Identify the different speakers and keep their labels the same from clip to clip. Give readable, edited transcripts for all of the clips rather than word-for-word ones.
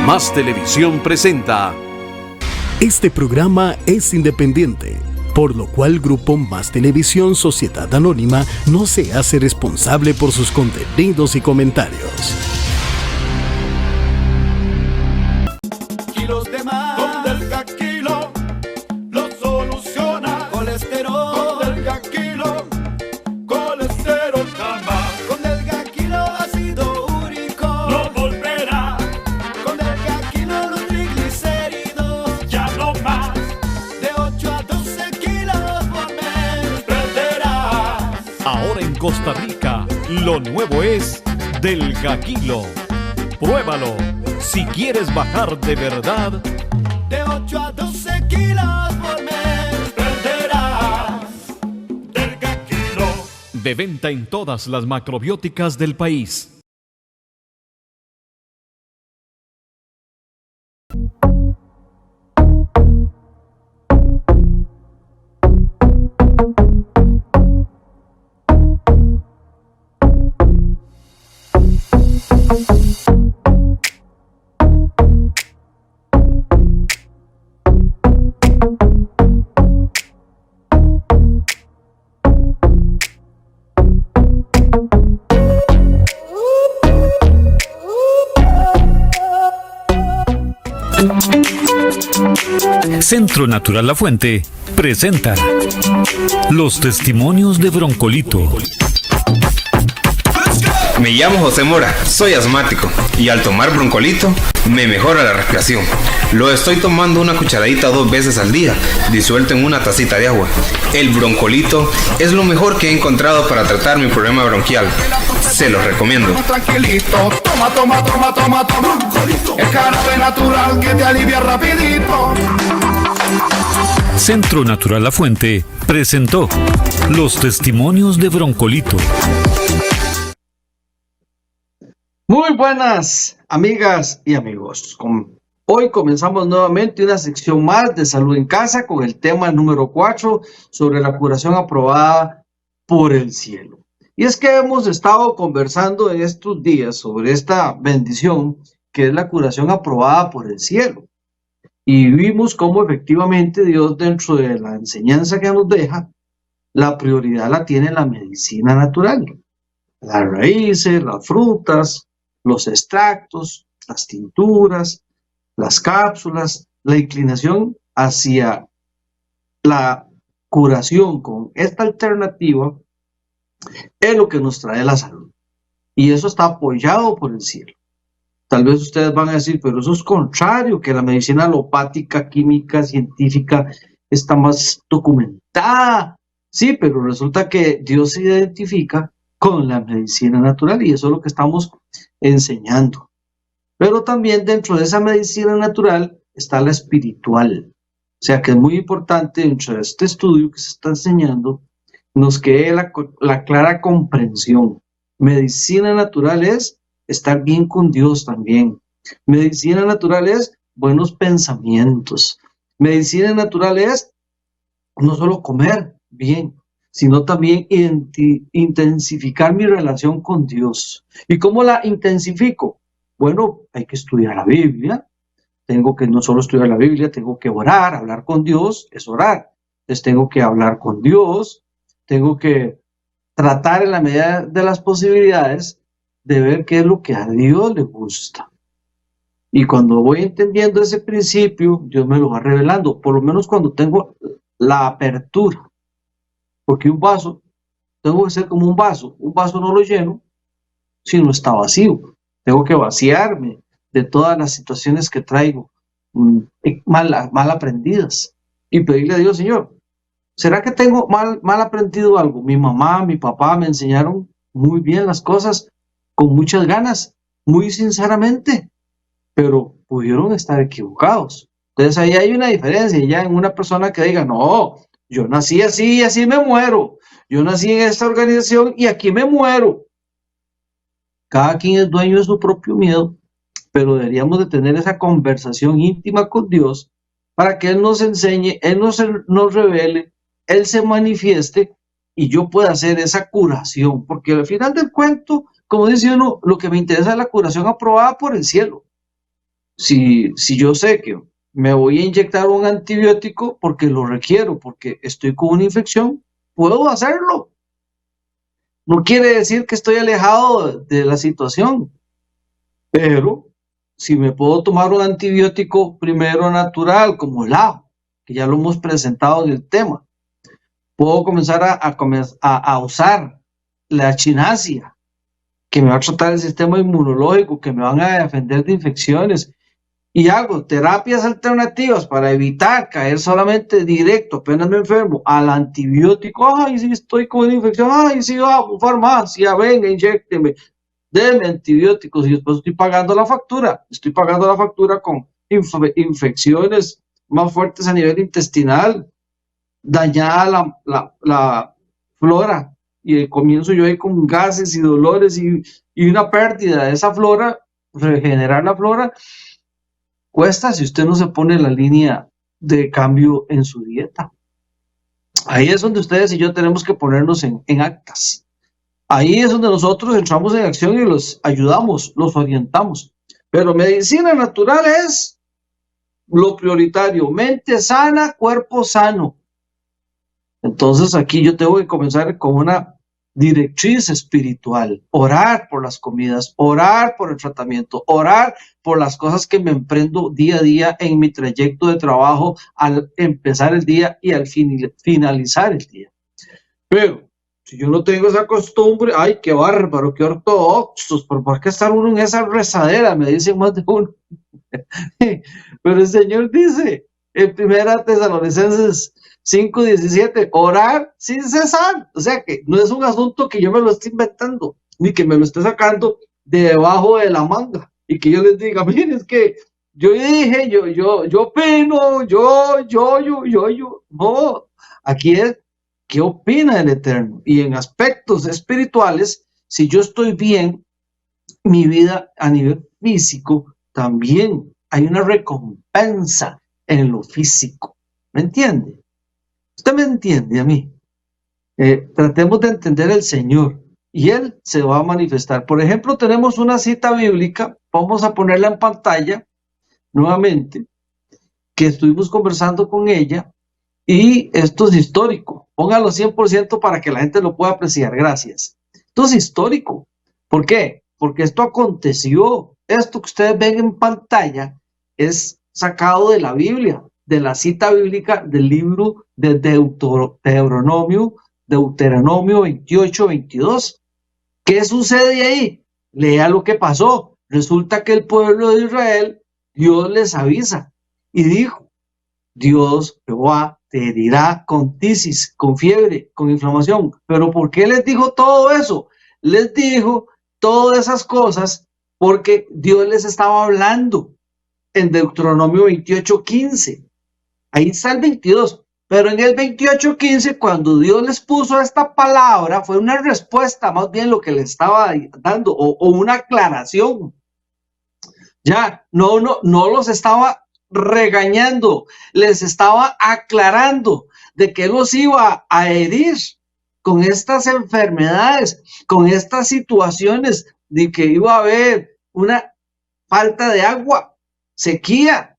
Speaker 1: Más Televisión presenta.
Speaker 2: Este programa es independiente, por lo cual Grupo Más Televisión Sociedad Anónima no se hace responsable por sus contenidos y comentarios.
Speaker 3: Kilos de más. Con Delga Kilo lo soluciona. Colesterol. Con Delga Kilo, colesterol jamás. Con Delga Kilo ácido úrico no volverá. Con Delga Kilo los triglicéridos ya no más. De 8 a 12 kilos por mes perderás.
Speaker 4: Ahora en Costa Rica, lo nuevo es Delga Kilo. Pruébalo. Si quieres bajar de verdad,
Speaker 3: de 8 a 12 kilos por mes perderás. Delga Kilo.
Speaker 4: de venta en todas las macrobióticas del país.
Speaker 5: Centro Natural La Fuente presenta los testimonios de Broncolito.
Speaker 6: Me llamo José Mora, soy asmático y al tomar Broncolito me mejora la respiración. Lo estoy tomando una cucharadita 2 veces al día, disuelto en una tacita de agua. El Broncolito es lo mejor que he encontrado para tratar mi problema bronquial. Se los recomiendo.
Speaker 3: Tranquilito, toma Broncolito. El jarabe natural que te alivia rapidito.
Speaker 5: Centro Natural La Fuente presentó los testimonios de Broncolito.
Speaker 7: Muy buenas amigas y amigos. Hoy comenzamos nuevamente una sección más de Salud en Casa con el tema número 4 sobre la curación aprobada por el cielo. Y es que hemos estado conversando en estos días sobre esta bendición que es la curación aprobada por el cielo. Y vimos cómo efectivamente Dios, dentro de la enseñanza que nos deja, la prioridad la tiene la medicina natural. Las raíces, las frutas, los extractos, las tinturas, las cápsulas, la inclinación hacia la curación con esta alternativa es lo que nos trae la salud. Y eso está apoyado por el cielo. Tal vez ustedes van a decir, pero eso es contrario, que la medicina alopática, química, científica está más documentada. Sí, pero resulta que Dios se identifica con la medicina natural y eso es lo que estamos enseñando. Pero también dentro de esa medicina natural está la espiritual. O sea que es muy importante dentro de este estudio que se está enseñando, nos quede la clara comprensión. Medicina natural es estar bien con Dios también. Medicina natural es buenos pensamientos. Medicina natural es no solo comer bien, sino también intensificar mi relación con Dios. ¿Y cómo la intensifico? Bueno, hay que estudiar la Biblia. Tengo que no solo estudiar la Biblia, tengo que orar, hablar con Dios, es orar. Entonces tengo que hablar con Dios, tengo que tratar en la medida de las posibilidades de ver qué es lo que a Dios le gusta. Y cuando voy entendiendo ese principio, Dios me lo va revelando, por lo menos cuando tengo la apertura. Porque un vaso, tengo que ser como un vaso no lo lleno si no está vacío. Tengo que vaciarme de todas las situaciones que traigo mal aprendidas y pedirle a Dios, Señor, ¿será que tengo mal aprendido algo? Mi mamá, mi papá me enseñaron muy bien las cosas, con muchas ganas, muy sinceramente, pero pudieron estar equivocados. Entonces ahí hay una diferencia ya en una persona que diga, no, yo nací así y así me muero. Yo nací en esta organización y aquí me muero. Cada quien es dueño de su propio miedo, pero deberíamos de tener esa conversación íntima con Dios para que Él nos enseñe, Él nos revele, Él se manifieste y yo pueda hacer esa curación. Porque al final del cuento, como dice uno, lo que me interesa es la curación aprobada por el cielo. Si yo sé que me voy a inyectar un antibiótico porque lo requiero, porque estoy con una infección, puedo hacerlo. No quiere decir que estoy alejado de la situación, pero si me puedo tomar un antibiótico primero natural, como el ajo, que ya lo hemos presentado en el tema, puedo comenzar a usar la echinacea, que me va a tratar el sistema inmunológico, que me van a defender de infecciones, y hago terapias alternativas para evitar caer solamente directo, apenas me enfermo, al antibiótico. Ay, sí, estoy con una infección. Ay, sí, vamos, farmacia, venga, inyécteme, deme antibióticos, y después estoy pagando la factura. Estoy pagando la factura con infecciones más fuertes a nivel intestinal, dañada la flora, y comienzo yo ahí con gases y dolores y una pérdida de esa flora. Regenerar la flora cuesta si usted no se pone la línea de cambio en su dieta. Ahí es donde ustedes y yo tenemos que ponernos en actas. Ahí es donde nosotros entramos en acción y los ayudamos, los orientamos. Pero medicina natural es lo prioritario. Mente sana, cuerpo sano. Entonces aquí yo tengo que comenzar con una directriz espiritual, orar por las comidas, orar por el tratamiento, orar por las cosas que me emprendo día a día en mi trayecto de trabajo al empezar el día y al finalizar el día. Pero si yo no tengo esa costumbre, ay, qué bárbaro, qué ortodoxos, ¿por qué estar uno en esa rezadera? Me dicen más de uno. Pero el Señor dice en 1 Tesalonicenses 5:17, orar sin cesar. O sea que no es un asunto que yo me lo esté inventando, ni que me lo esté sacando de debajo de la manga y que yo les diga, miren, es que yo dije, yo opino, yo. No, aquí es qué opina el Eterno. Y en aspectos espirituales, si yo estoy bien, mi vida a nivel físico también hay una recompensa en lo físico. ¿Me entiende? Usted me entiende a mí. Tratemos de entender el Señor y Él se va a manifestar. Por ejemplo, tenemos una cita bíblica, vamos a ponerla en pantalla nuevamente, que estuvimos conversando con ella, y esto es histórico. Póngalo 100% para que la gente lo pueda apreciar. Gracias. Esto es histórico. ¿Por qué? Porque esto aconteció. Esto que ustedes ven en pantalla es sacado de la Biblia, de la cita bíblica del libro de Deuteronomio 28:22. ¿Qué sucede ahí? Lea lo que pasó. Resulta que el pueblo de Israel, Dios les avisa y dijo, Dios, Jehová, te herirá con tisis, con fiebre, con inflamación. ¿Pero por qué les dijo todo eso? Les dijo todas esas cosas porque Dios les estaba hablando en Deuteronomio 28:15. Ahí está el 22. Pero en el 28:15, cuando Dios les puso esta palabra, fue una respuesta, más bien lo que les estaba dando, o una aclaración. Ya, no los estaba regañando, les estaba aclarando de que los iba a herir con estas enfermedades, con estas situaciones de que iba a haber una falta de agua, sequía,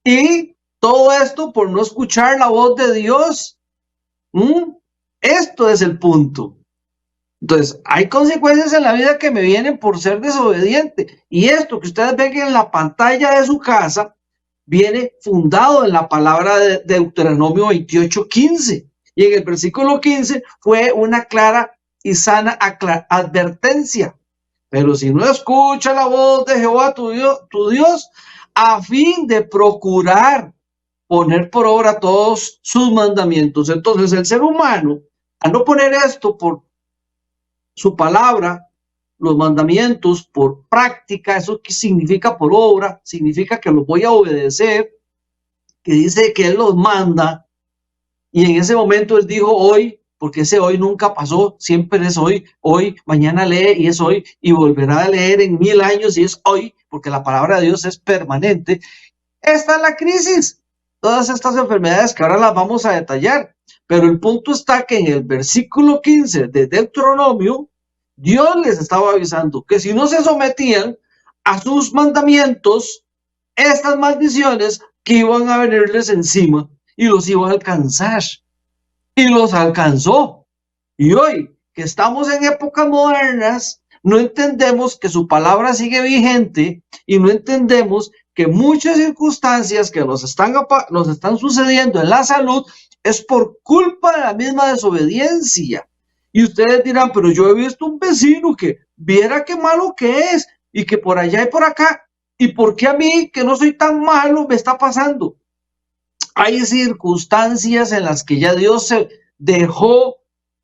Speaker 7: y todo esto por no escuchar la voz de Dios. Esto es el punto. Entonces, hay consecuencias en la vida que me vienen por ser desobediente. Y esto que ustedes ven en la pantalla de su casa viene fundado en la palabra de Deuteronomio 28:15. Y en el versículo 15 fue una clara y sana advertencia. Pero si no escucha la voz de Jehová tu Dios, a fin de procurar poner por obra todos sus mandamientos. Entonces el ser humano, al no poner esto por su palabra, los mandamientos por práctica, ¿eso qué significa por obra? Significa que los voy a obedecer, que dice que Él los manda, y en ese momento Él dijo hoy, porque ese hoy nunca pasó, siempre es hoy, mañana lee y es hoy, y volverá a leer en 1000 años y es hoy, porque la palabra de Dios es permanente. Esta es la crisis, todas estas enfermedades que ahora las vamos a detallar, pero el punto está que en el versículo 15 de Deuteronomio, Dios les estaba avisando que si no se sometían a sus mandamientos estas maldiciones que iban a venirles encima y los iba a alcanzar. Y los alcanzó. Y hoy, que estamos en épocas modernas, no entendemos que su palabra sigue vigente y no entendemos que muchas circunstancias que nos están sucediendo en la salud es por culpa de la misma desobediencia. Y ustedes dirán, pero yo he visto un vecino que viera qué malo que es y que por allá y por acá. ¿Y por qué a mí, que no soy tan malo, me está pasando? Hay circunstancias en las que ya Dios se dejó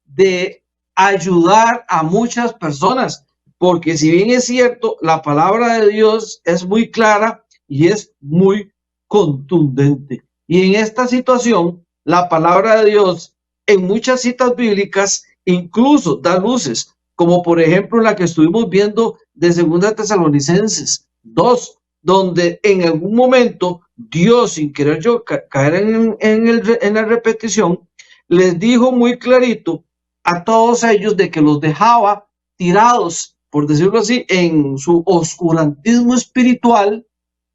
Speaker 7: de ayudar a muchas personas, porque si bien es cierto, la palabra de Dios es muy clara y es muy contundente. Y en esta situación, la palabra de Dios en muchas citas bíblicas incluso da luces, como por ejemplo la que estuvimos viendo de 2 Tesalonicenses 2, donde en algún momento Dios, sin querer yo caer en la repetición, les dijo muy clarito a todos ellos de que los dejaba tirados, por decirlo así, en su oscurantismo espiritual,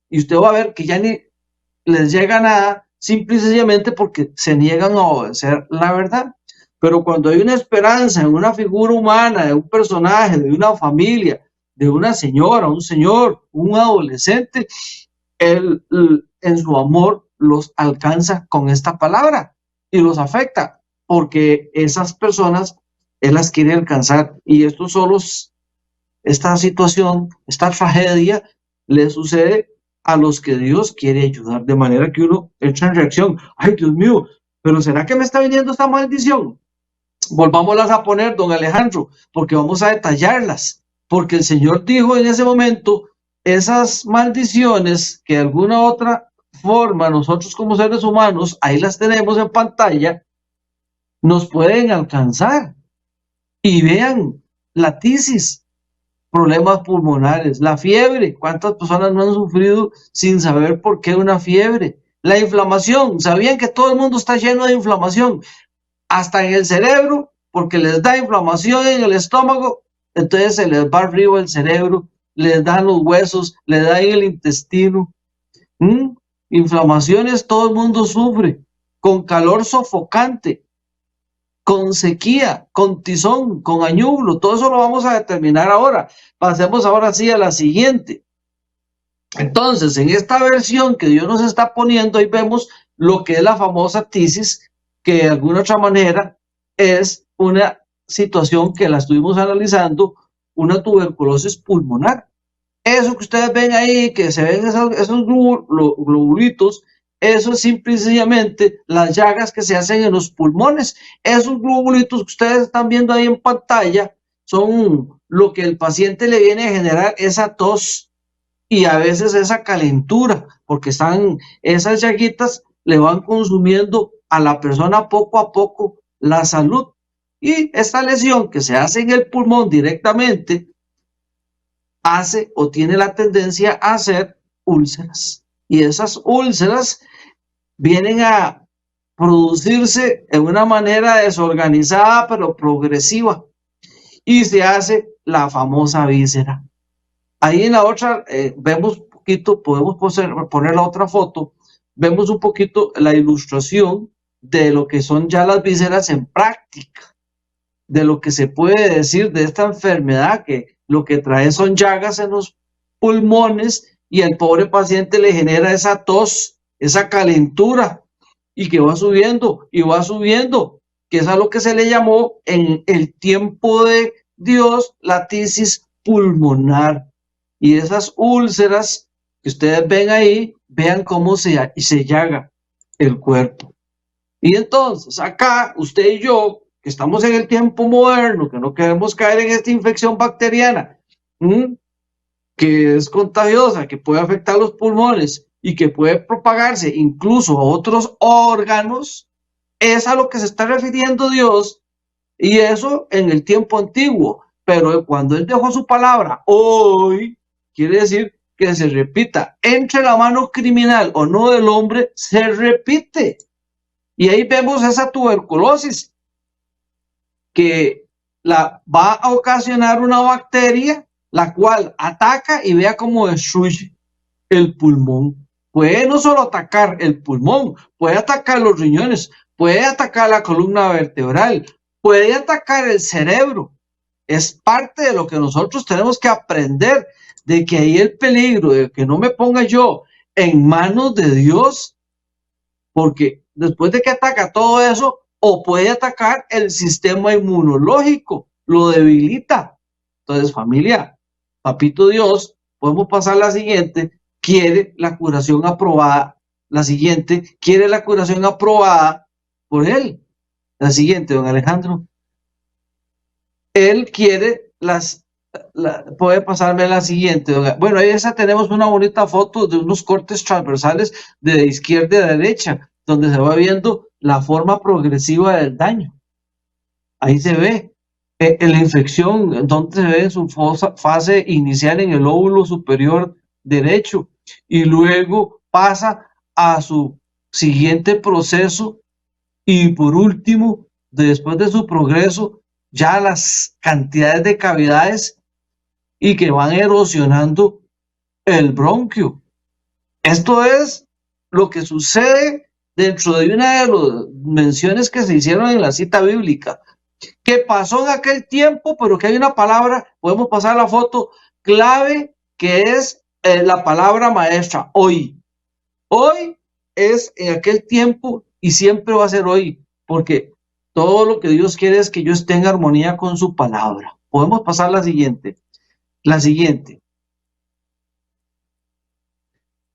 Speaker 7: y usted va a ver que ya ni les llega nada, simple y sencillamente porque se niegan a obedecer la verdad. Pero cuando hay una esperanza en una figura humana, de un personaje, de una familia, de una señora, un señor, un adolescente, él en su amor los alcanza con esta palabra y los afecta, porque esas personas él las quiere alcanzar, y esta situación, esta tragedia le sucede a los que Dios quiere ayudar, de manera que uno entra en reacción. Ay, Dios mío, pero ¿será que me está viniendo esta maldición? Volvámoslas a poner, don Alejandro, porque vamos a detallarlas, porque el Señor dijo en ese momento, esas maldiciones que de alguna otra forma nosotros como seres humanos, ahí las tenemos en pantalla, nos pueden alcanzar. Y vean, la tisis, problemas pulmonares, la fiebre, ¿cuántas personas no han sufrido sin saber por qué una fiebre? La inflamación, ¿sabían que todo el mundo está lleno de inflamación? Hasta en el cerebro, porque les da inflamación en el estómago, entonces se les va arriba el cerebro, les dan los huesos, les da en el intestino. Inflamaciones todo el mundo sufre, con calor sofocante, con sequía, con tizón, con añublo, todo eso lo vamos a determinar ahora. Pasemos ahora sí a la siguiente. Entonces, en esta versión que Dios nos está poniendo, ahí vemos lo que es la famosa tisis, que de alguna otra manera es una situación que la estuvimos analizando, una tuberculosis pulmonar. Eso que ustedes ven ahí, que se ven esos globulitos, eso es simple y sencillamente las llagas que se hacen en los pulmones. Esos globulitos que ustedes están viendo ahí en pantalla son lo que el paciente le viene a generar esa tos y a veces esa calentura, porque esas llaguitas le van consumiendo a la persona poco a poco la salud. Y esta lesión que se hace en el pulmón directamente hace o tiene la tendencia a hacer úlceras. Y esas úlceras vienen a producirse en una manera desorganizada pero progresiva. Y se hace la famosa víscera. Ahí en la otra vemos un poquito, podemos poner la otra foto, vemos un poquito la ilustración de lo que son ya las vísceras en práctica, de lo que se puede decir de esta enfermedad, que lo que trae son llagas en los pulmones y al pobre paciente le genera esa tos, esa calentura, y que va subiendo y va subiendo, que es a lo que se le llamó en el tiempo de Dios la tisis pulmonar. Y esas úlceras que ustedes ven ahí, vean cómo se llaga el cuerpo. Y entonces acá, usted y yo, que estamos en el tiempo moderno, que no queremos caer en esta infección bacteriana, que es contagiosa, que puede afectar los pulmones y que puede propagarse incluso a otros órganos, es a lo que se está refiriendo Dios, y eso en el tiempo antiguo. Pero cuando Él dejó su palabra hoy, quiere decir que se repita, entre la mano criminal o no del hombre, se repite. Y ahí vemos esa tuberculosis que la va a ocasionar una bacteria la cual ataca y vea cómo destruye el pulmón. Puede no solo atacar el pulmón, puede atacar los riñones, puede atacar la columna vertebral, puede atacar el cerebro. Es parte de lo que nosotros tenemos que aprender, de que ahí el peligro de que no me ponga yo en manos de Dios, porque después de que ataca todo eso, o puede atacar el sistema inmunológico, lo debilita. Entonces, familia, papito Dios, podemos pasar la siguiente, quiere la curación aprobada. La siguiente, quiere la curación aprobada por él. La siguiente, don Alejandro. Él quiere puede pasarme la siguiente. Bueno, ahí esa tenemos una bonita foto de unos cortes transversales de izquierda a derecha, donde se va viendo la forma progresiva del daño. Ahí se ve la infección, donde se ve en su fase inicial en el lóbulo superior derecho, y luego pasa a su siguiente proceso, y por último, después de su progreso, ya las cantidades de cavidades y que van erosionando el bronquio. Esto es lo que sucede dentro de una de las menciones que se hicieron en la cita bíblica, que pasó en aquel tiempo, pero que hay una palabra, podemos pasar la foto clave, que es la palabra maestra, hoy. Hoy es en aquel tiempo y siempre va a ser hoy, porque todo lo que Dios quiere es que yo esté en armonía con su palabra. Podemos pasar la siguiente. La siguiente.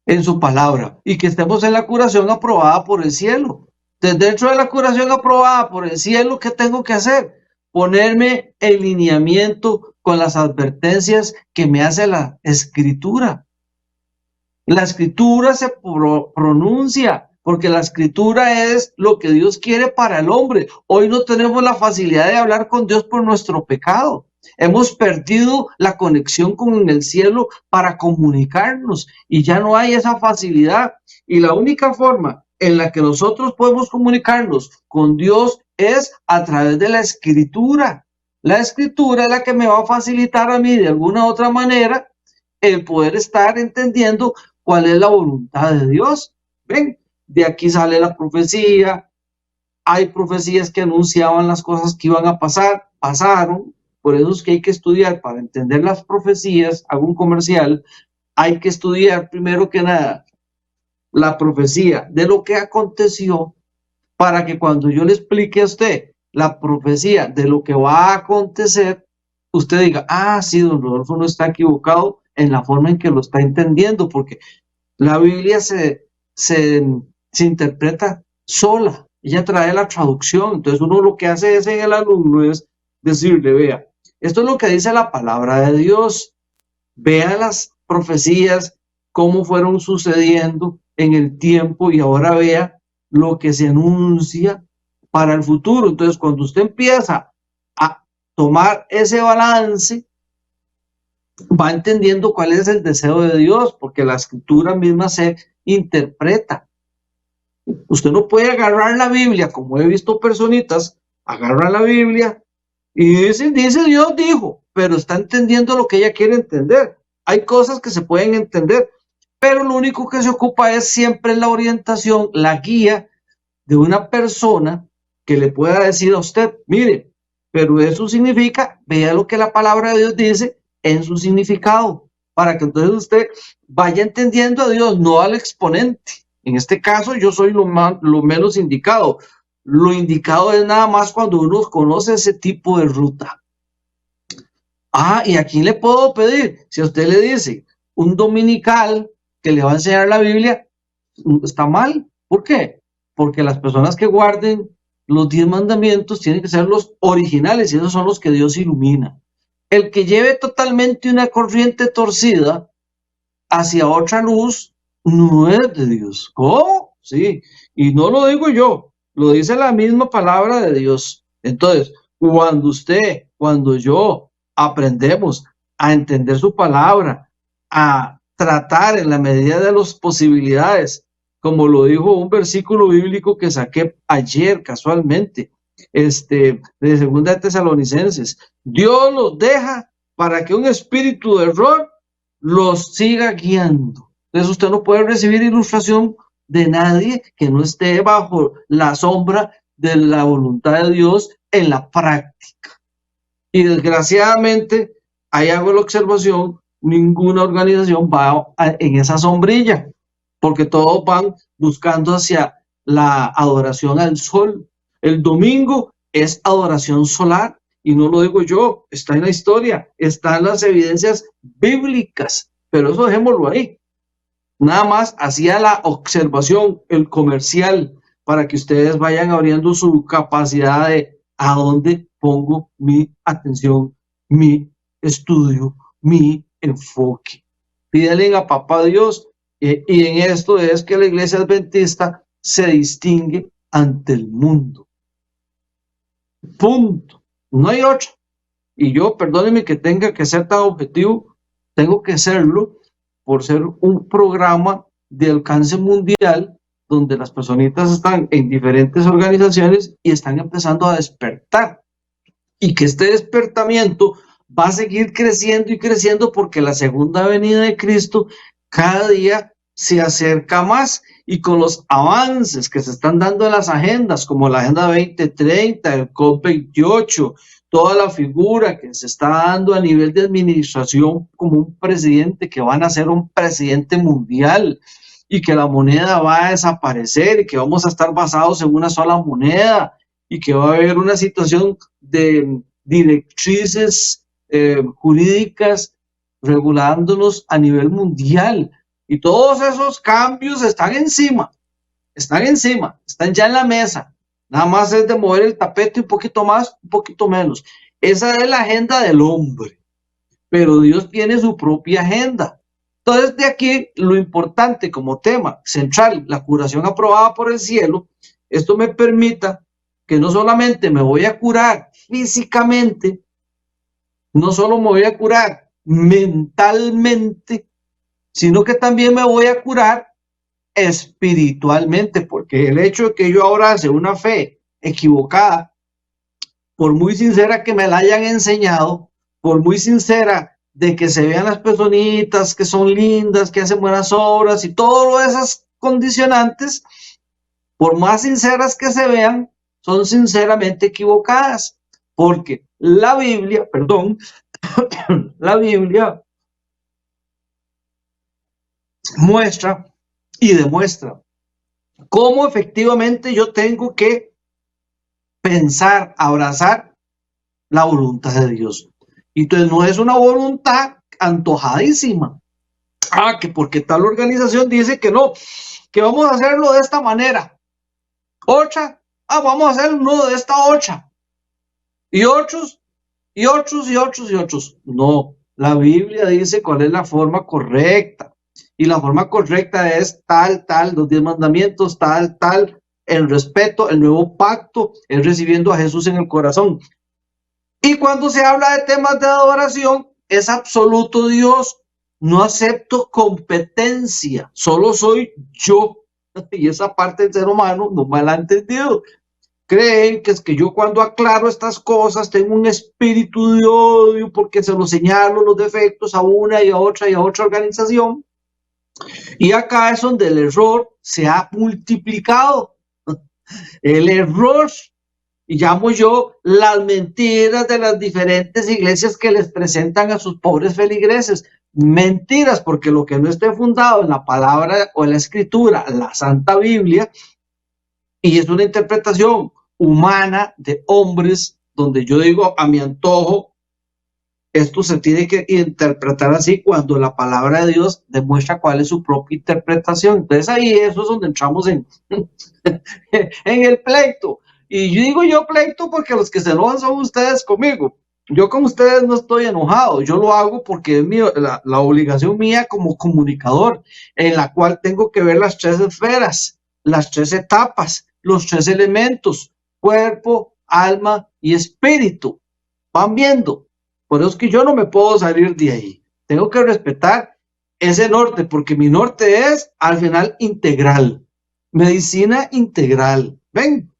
Speaker 7: En su palabra. Y que estemos en la curación aprobada por el cielo. Desde dentro de la curación aprobada por el cielo, ¿qué tengo que hacer? Ponerme en lineamiento con las advertencias que me hace la Escritura. La Escritura se pronuncia, porque la Escritura es lo que Dios quiere para el hombre. Hoy no tenemos la facilidad de hablar con Dios por nuestro pecado. Hemos perdido la conexión con el cielo para comunicarnos y ya no hay esa facilidad. Y la única forma en la que nosotros podemos comunicarnos con Dios es a través de la Escritura. La Escritura es la que me va a facilitar a mí de alguna otra manera el poder estar entendiendo cuál es la voluntad de Dios. Ven, de aquí sale la profecía. Hay profecías que anunciaban las cosas que iban a pasar, pasaron. Por eso es que hay que estudiar para entender las profecías. Hago un comercial. Hay que estudiar primero que nada la profecía de lo que aconteció, para que cuando yo le explique a usted la profecía de lo que va a acontecer, usted diga, ah, sí, don Rodolfo no está equivocado en la forma en que lo está entendiendo, porque la Biblia se interpreta sola, ella trae la traducción. Entonces uno lo que hace es en el alumno es decirle, vea, esto es lo que dice la palabra de Dios, vea las profecías, cómo fueron sucediendo en el tiempo, y ahora vea lo que se anuncia para el futuro. Entonces cuando usted empieza a tomar ese balance, va entendiendo cuál es el deseo de Dios, porque la Escritura misma se interpreta. Usted no puede agarrar la Biblia, como he visto personitas, agarran la Biblia y dice Dios dijo, pero está entendiendo lo que ella quiere entender. Hay cosas que se pueden entender, pero lo único que se ocupa es siempre la orientación, la guía de una persona que le pueda decir a usted, mire, pero eso significa, vea lo que la palabra de Dios dice en su significado, para que entonces usted vaya entendiendo a Dios, no al exponente. En este caso yo soy lo menos indicado. Lo indicado es nada más cuando uno conoce ese tipo de ruta. Ah, ¿y a quién le puedo pedir? Si a usted le dice un dominical que le va a enseñar la Biblia, está mal. ¿Por qué? Porque las personas que guarden los 10 mandamientos tienen que ser los originales, y esos son los que Dios ilumina. El que lleve totalmente una corriente torcida hacia otra luz no es de Dios. ¿Cómo? Sí, y no lo digo yo, lo dice la misma palabra de Dios. Entonces, cuando yo aprendemos a entender su palabra, a tratar en la medida de las posibilidades, como lo dijo un versículo bíblico que saqué ayer casualmente, de 2 de Tesalonicenses, Dios los deja para que un espíritu de error los siga guiando. Entonces usted no puede recibir ilustración de nadie que no esté bajo la sombra de la voluntad de Dios en la práctica. Y desgraciadamente, ahí hago la observación, ninguna organización va en esa sombrilla, porque todos van buscando hacia la adoración al sol. El domingo es adoración solar, y no lo digo yo, está en la historia, están las evidencias bíblicas, pero eso dejémoslo ahí. Nada más hacía la observación, el comercial, para que ustedes vayan abriendo su capacidad de a dónde pongo mi atención, mi estudio, mi enfoque. Pídele a Papá Dios, y en esto es que la Iglesia Adventista se distingue ante el mundo. Punto. No hay otra. Y yo, perdónenme que tenga que ser tan objetivo, tengo que serlo por ser un programa de alcance mundial donde las personitas están en diferentes organizaciones y están empezando a despertar. Y que este despertamiento va a seguir creciendo y creciendo porque la segunda venida de Cristo cada día se acerca más, y con los avances que se están dando en las agendas, como la Agenda 2030, el COP28, toda la figura que se está dando a nivel de administración como un presidente que van a ser un presidente mundial, y que la moneda va a desaparecer y que vamos a estar basados en una sola moneda, y que va a haber una situación de directrices jurídicas regulándonos a nivel mundial. Y todos esos cambios están encima, están ya en la mesa. Nada más es de mover el tapete un poquito más, un poquito menos. Esa es la agenda del hombre, pero Dios tiene su propia agenda. Entonces, de aquí lo importante como tema central, la curación aprobada por el cielo, esto me permita que no solamente me voy a curar físicamente, no solo me voy a curar mentalmente, sino que también me voy a curar espiritualmente, porque el hecho de que yo abrace una fe equivocada, por muy sincera que me la hayan enseñado, por muy sincera de que se vean las personitas que son lindas, que hacen buenas obras y todas esas condicionantes, por más sinceras que se vean, son sinceramente equivocadas, porque la Biblia, la Biblia muestra y demuestra cómo efectivamente yo tengo que pensar, abrazar la voluntad de Dios. Y entonces no es una voluntad antojadísima. Que porque tal organización dice que no, que vamos a hacerlo de esta manera. Otra, vamos a hacerlo de esta otra. Y otros. No, la Biblia dice cuál es la forma correcta. Y la forma correcta es tal, los 10 mandamientos, tal, el respeto, el nuevo pacto, es recibiendo a Jesús en el corazón. Y cuando se habla de temas de adoración, es absoluto Dios. No acepto competencia, solo soy yo. Y esa parte del ser humano no me la ha entendido. Creen que es que yo cuando aclaro estas cosas tengo un espíritu de odio porque se los señalo los defectos a una y a otra organización. Y acá es donde el error se ha multiplicado. El error, y llamo yo las mentiras de las diferentes iglesias que les presentan a sus pobres feligreses. Mentiras, porque lo que no esté fundado en la palabra o en la escritura, la Santa Biblia, y es una interpretación humana de hombres, donde yo digo a mi antojo, esto se tiene que interpretar así cuando la palabra de Dios demuestra cuál es su propia interpretación. Entonces ahí eso es donde entramos en el pleito. Y yo digo pleito porque los que se enojan son ustedes conmigo. Yo con ustedes no estoy enojado. Yo lo hago porque es la obligación mía como comunicador, en la cual tengo que ver las 3 esferas, las 3 etapas, los 3 elementos, cuerpo, alma y espíritu. Van viendo. Por eso es que yo no me puedo salir de ahí. Tengo que respetar ese norte, porque mi norte es, al final, integral. Medicina integral. ¿Ven?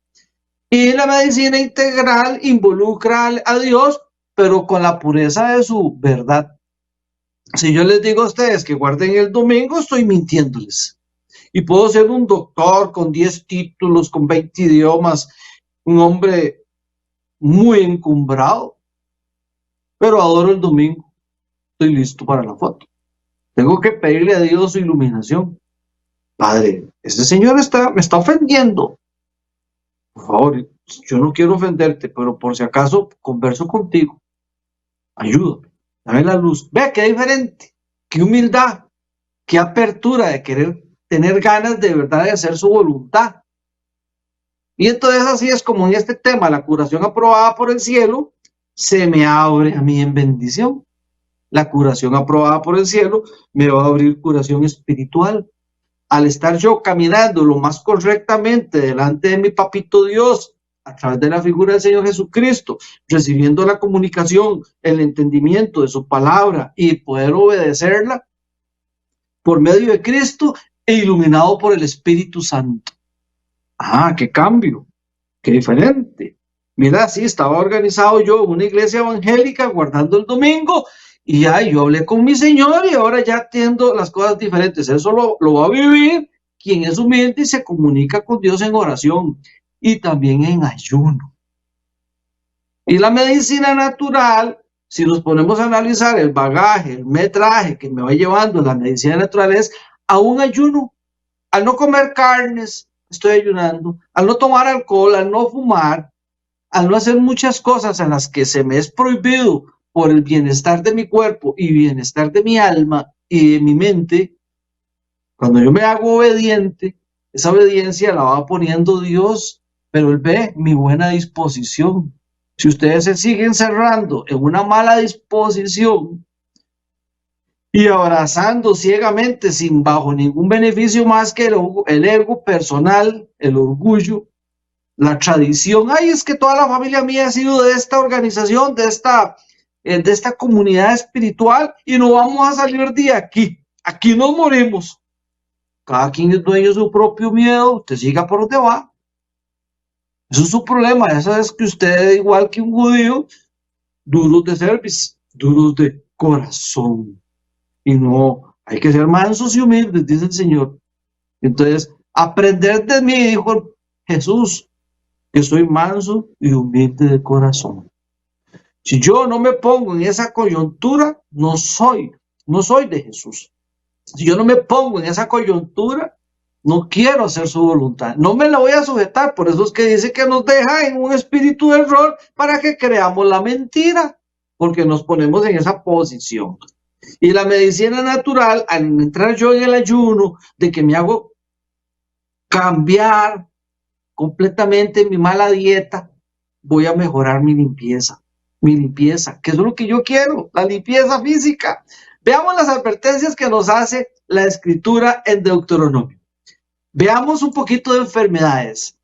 Speaker 7: Y la medicina integral involucra a Dios pero con la pureza de su verdad. Si yo les digo a ustedes que guarden el domingo, estoy mintiéndoles. Y puedo ser un doctor con 10 títulos, con 20 idiomas, un hombre muy encumbrado, pero adoro el domingo. Estoy listo para la foto. Tengo que pedirle a Dios su iluminación. Padre, este señor me está ofendiendo. Por favor, yo no quiero ofenderte, pero por si acaso converso contigo. Ayúdame, dame la luz. Vea qué diferente, qué humildad, qué apertura de querer tener ganas de verdad de hacer su voluntad. Y entonces así es como en este tema, la curación aprobada por el cielo, se me abre a mí en bendición. La curación aprobada por el cielo me va a abrir curación espiritual. Al estar yo caminando lo más correctamente delante de mi papito Dios, a través de la figura del Señor Jesucristo, recibiendo la comunicación, el entendimiento de su palabra y poder obedecerla por medio de Cristo e iluminado por el Espíritu Santo. Ah, qué cambio, qué diferente. Mira, sí, estaba organizado yo en una iglesia evangélica guardando el domingo y ya yo hablé con mi Señor y ahora ya entiendo las cosas diferentes. Eso lo va a vivir quien es humilde y se comunica con Dios en oración y también en ayuno. Y la medicina natural, si nos ponemos a analizar el bagaje, el metraje que me va llevando la medicina natural, es a un ayuno. Al no comer carnes, estoy ayunando. Al no tomar alcohol, al no fumar, al no hacer muchas cosas en las que se me es prohibido por el bienestar de mi cuerpo y bienestar de mi alma y de mi mente, cuando yo me hago obediente, esa obediencia la va poniendo Dios, pero Él ve mi buena disposición. Si ustedes se siguen cerrando en una mala disposición y abrazando ciegamente sin bajo ningún beneficio más que el ego personal, el orgullo, la tradición, ay, es que toda la familia mía ha sido de esta organización, de esta comunidad espiritual y no vamos a salir de aquí. Aquí nos morimos. Cada quien es dueño de su propio miedo, usted siga por donde va. Eso es su problema, eso es que usted es igual que un judío, duros de cerviz, duros de corazón. Y no, hay que ser mansos y humildes, dice el Señor. Entonces, aprender de mí, dijo Jesús, que soy manso y humilde de corazón. Si yo no me pongo en esa coyuntura, no soy de Jesús. Si yo no me pongo en esa coyuntura, no quiero hacer su voluntad. No me la voy a sujetar. Por eso es que dice que nos deja en un espíritu de error para que creamos la mentira, porque nos ponemos en esa posición. Y la medicina natural, al entrar yo en el ayuno, de que me hago cambiar completamente mi mala dieta, voy a mejorar mi limpieza, que es lo que yo quiero, la limpieza física. Veamos las advertencias que nos hace la Escritura en Deuteronomio. Veamos un poquito de enfermedades.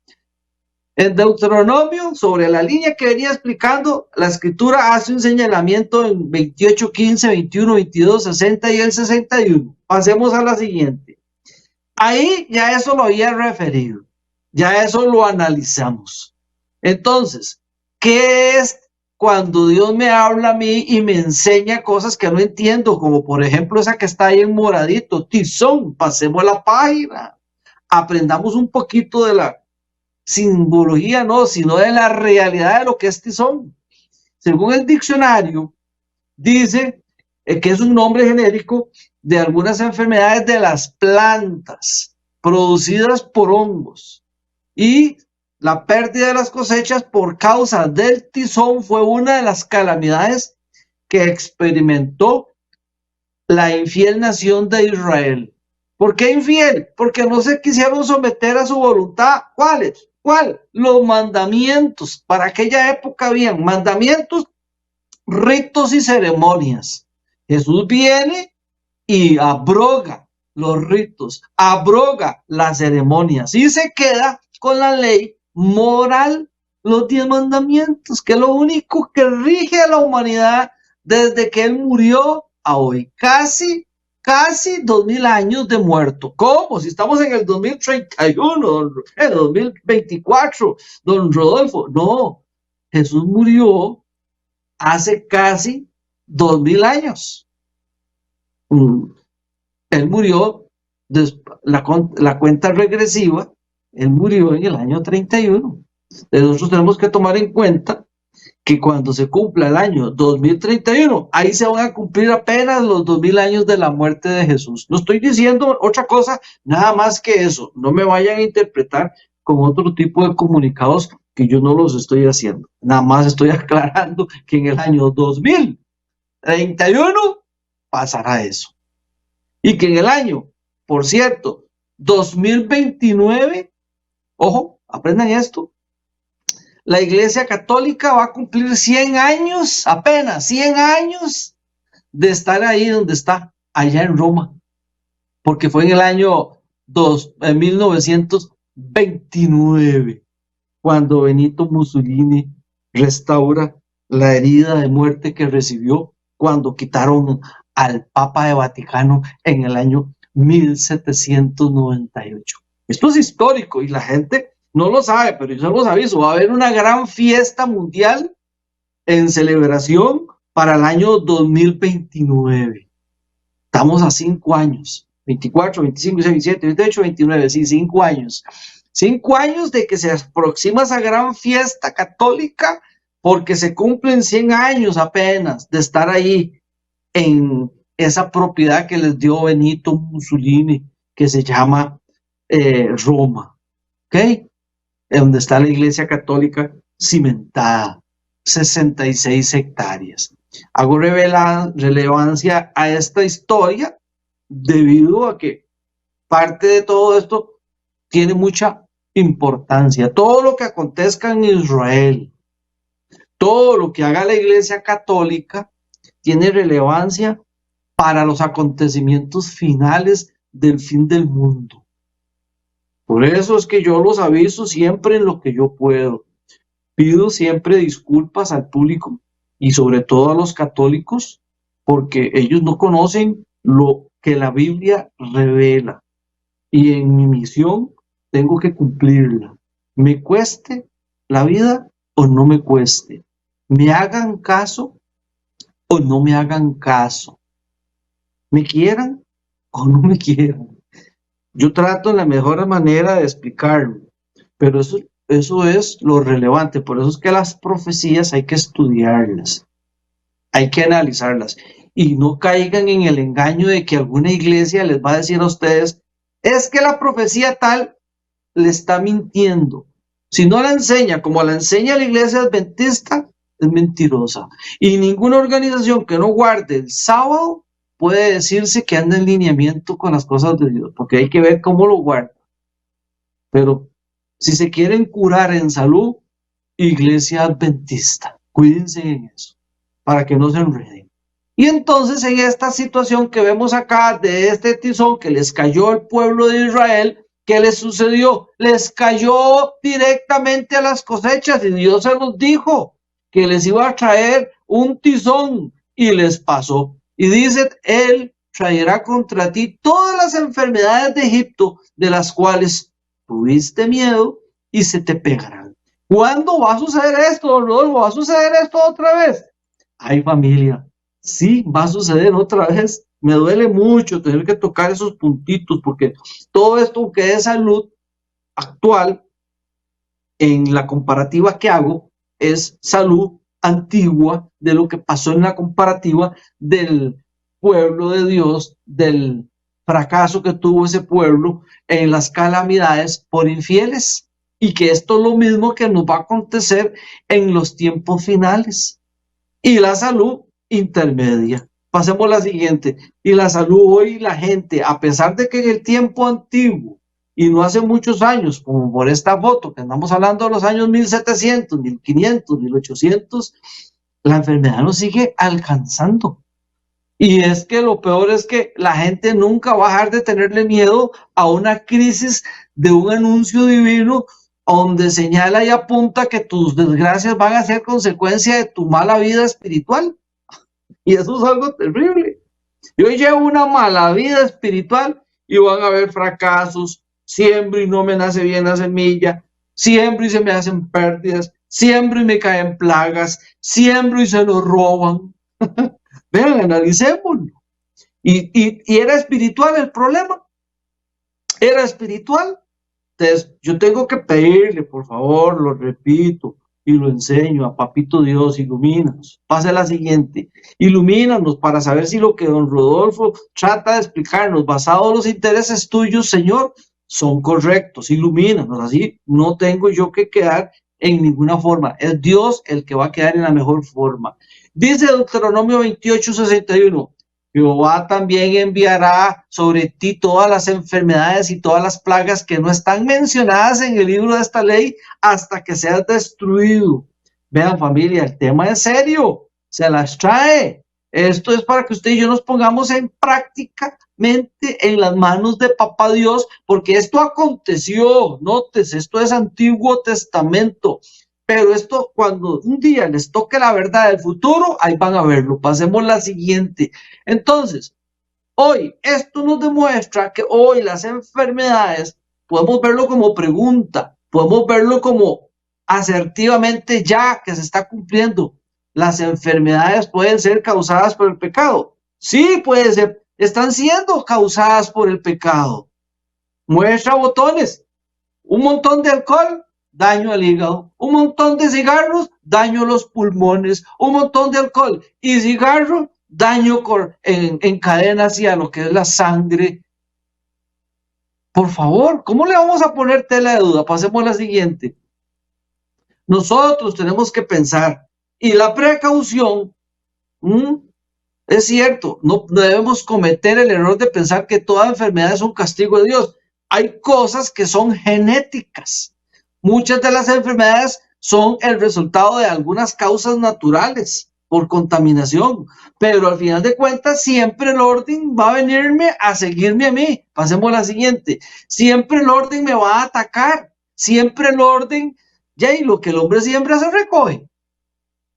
Speaker 7: En Deuteronomio, sobre la línea que venía explicando, la Escritura hace un señalamiento en 28, 15, 21, 22, 60 y el 61. Pasemos a la siguiente. Ahí ya eso lo había referido. Ya eso lo analizamos. Entonces, ¿qué es cuando Dios me habla a mí y me enseña cosas que no entiendo? Como por ejemplo esa que está ahí en moradito, tizón. Pasemos la página. Aprendamos un poquito de la simbología, no, sino de la realidad de lo que es tizón. Según el diccionario, dice que es un nombre genérico de algunas enfermedades de las plantas producidas por hongos. Y la pérdida de las cosechas por causa del tizón fue una de las calamidades que experimentó la infiel nación de Israel. ¿Por qué infiel? Porque no se quisieron someter a su voluntad. ¿Cuáles? ¿Cuál? Los mandamientos. Para aquella época habían mandamientos, ritos y ceremonias. Jesús viene y abroga los ritos, abroga las ceremonias y se queda con la ley moral, los 10 mandamientos, que es lo único que rige a la humanidad desde que Él murió a hoy. Casi 2000 años de muerto. ¿Cómo? Si estamos en el 2031, en el 2024, don Rodolfo. No, Jesús murió hace casi 2000 años. Él murió, la cuenta regresiva, él murió en el año 31. Nosotros tenemos que tomar en cuenta que cuando se cumpla el año 2031, ahí se van a cumplir apenas los 2000 años de la muerte de Jesús. No estoy diciendo otra cosa, nada más que eso. No me vayan a interpretar con otro tipo de comunicados que yo no los estoy haciendo. Nada más estoy aclarando que en el año 2031 pasará eso. Y que en el año, por cierto, 2029, ojo, aprendan esto, la Iglesia Católica va a cumplir 100 años, apenas 100 años de estar ahí donde está, allá en Roma, porque fue en el año 1929, cuando Benito Mussolini restaura la herida de muerte que recibió cuando quitaron al Papa de Vaticano en el año 1798. Esto es histórico y la gente no lo sabe, pero yo se los aviso, va a haber una gran fiesta mundial en celebración para el año 2029. Estamos a 5 años, 24, 25, 27, 28, 29, sí, 5 años. 5 años de que se aproxima esa gran fiesta católica porque se cumplen 100 años apenas de estar ahí en esa propiedad que les dio Benito Mussolini, que se llama Roma, ¿ok? Donde está la Iglesia Católica cimentada, 66 hectáreas. Hago relevancia a esta historia debido a que parte de todo esto tiene mucha importancia. Todo lo que acontezca en Israel, todo lo que haga la Iglesia Católica tiene relevancia para los acontecimientos finales del fin del mundo. Por eso es que yo los aviso siempre en lo que yo puedo. Pido siempre disculpas al público y sobre todo a los católicos, porque ellos no conocen lo que la Biblia revela. Y en mi misión tengo que cumplirla. Me cueste la vida o no me cueste. Me hagan caso o no me hagan caso. Me quieran o no me quieran. Yo trato en la mejor manera de explicarlo, pero eso es lo relevante. Por eso es que las profecías hay que estudiarlas, hay que analizarlas y no caigan en el engaño de que alguna iglesia les va a decir a ustedes, es que la profecía tal le está mintiendo. Si no la enseña como la enseña la iglesia adventista, es mentirosa. Y ninguna organización que no guarde el sábado puede decirse que anda en lineamiento con las cosas de Dios, porque hay que ver cómo lo guarda. Pero si se quieren curar en salud, iglesia adventista, cuídense en eso, para que no se enreden. Y entonces en esta situación que vemos acá de este tizón que les cayó al pueblo de Israel, ¿qué les sucedió? Les cayó directamente a las cosechas y Dios se los dijo que les iba a traer un tizón y les pasó. Y dice, Él traerá contra ti todas las enfermedades de Egipto de las cuales tuviste miedo y se te pegarán. ¿Cuándo va a suceder esto, don Rodolfo? ¿Va a suceder esto otra vez? Ay, familia, sí, va a suceder otra vez. Me duele mucho tener que tocar esos puntitos porque todo esto que es salud actual, en la comparativa que hago, es salud antigua de lo que pasó en la comparativa del pueblo de Dios, del fracaso que tuvo ese pueblo en las calamidades por infieles, y que esto es lo mismo que nos va a acontecer en los tiempos finales. Y la salud intermedia. Pasemos a la siguiente. Y la salud hoy, la gente, a pesar de que en el tiempo antiguo, y no hace muchos años, como por esta foto, que andamos hablando de los años 1700, 1500, 1800, la enfermedad nos sigue alcanzando. Y es que lo peor es que la gente nunca va a dejar de tenerle miedo a una crisis de un anuncio divino donde señala y apunta que tus desgracias van a ser consecuencia de tu mala vida espiritual. Y eso es algo terrible. Yo llevo una mala vida espiritual y van a haber fracasos. Siembro y no me nace bien la semilla, siembro y se me hacen pérdidas, siembro y me caen plagas, siembro y se lo roban. Vean, analicémoslo. Y era espiritual el problema. Era espiritual. Entonces, yo tengo que pedirle, por favor, lo repito y lo enseño a Papito Dios, ilumínanos. Pase la siguiente. Ilumínanos para saber si lo que don Rodolfo trata de explicarnos, basado en los intereses tuyos, Señor, son correctos. Ilumínanos. Así no tengo yo que quedar en ninguna forma. Es Dios el que va a quedar en la mejor forma. Dice Deuteronomio 28:61. Jehová también enviará sobre ti todas las enfermedades y todas las plagas que no están mencionadas en el libro de esta ley hasta que seas destruido. Vean, familia, el tema es serio, se las trae. Esto es para que usted y yo nos pongamos en prácticamente en las manos de Papá Dios, porque esto aconteció, notes, esto es Antiguo Testamento. Pero esto, cuando un día les toque la verdad del futuro, ahí van a verlo. Pasemos la siguiente. Entonces, hoy, esto nos demuestra que hoy las enfermedades, podemos verlo como pregunta, podemos verlo como asertivamente ya que se está cumpliendo. Las enfermedades pueden ser causadas por el pecado. Sí, puede ser. Están siendo causadas por el pecado. Muestra botones. Un montón de alcohol, daño al hígado. Un montón de cigarros, daño a los pulmones. Un montón de alcohol y cigarro, daño en cadena hacia lo que es la sangre. Por favor, ¿cómo le vamos a poner tela de duda? Pasemos a la siguiente. Nosotros tenemos que pensar, y la precaución, es cierto, no debemos cometer el error de pensar que toda enfermedad es un castigo de Dios. Hay cosas que son genéticas. Muchas de las enfermedades son el resultado de algunas causas naturales por contaminación, pero al final de cuentas siempre el orden va a venirme a seguirme a mí. Pasemos a la siguiente. Siempre el orden me va a atacar, siempre el orden, y lo que el hombre siembra se recoge.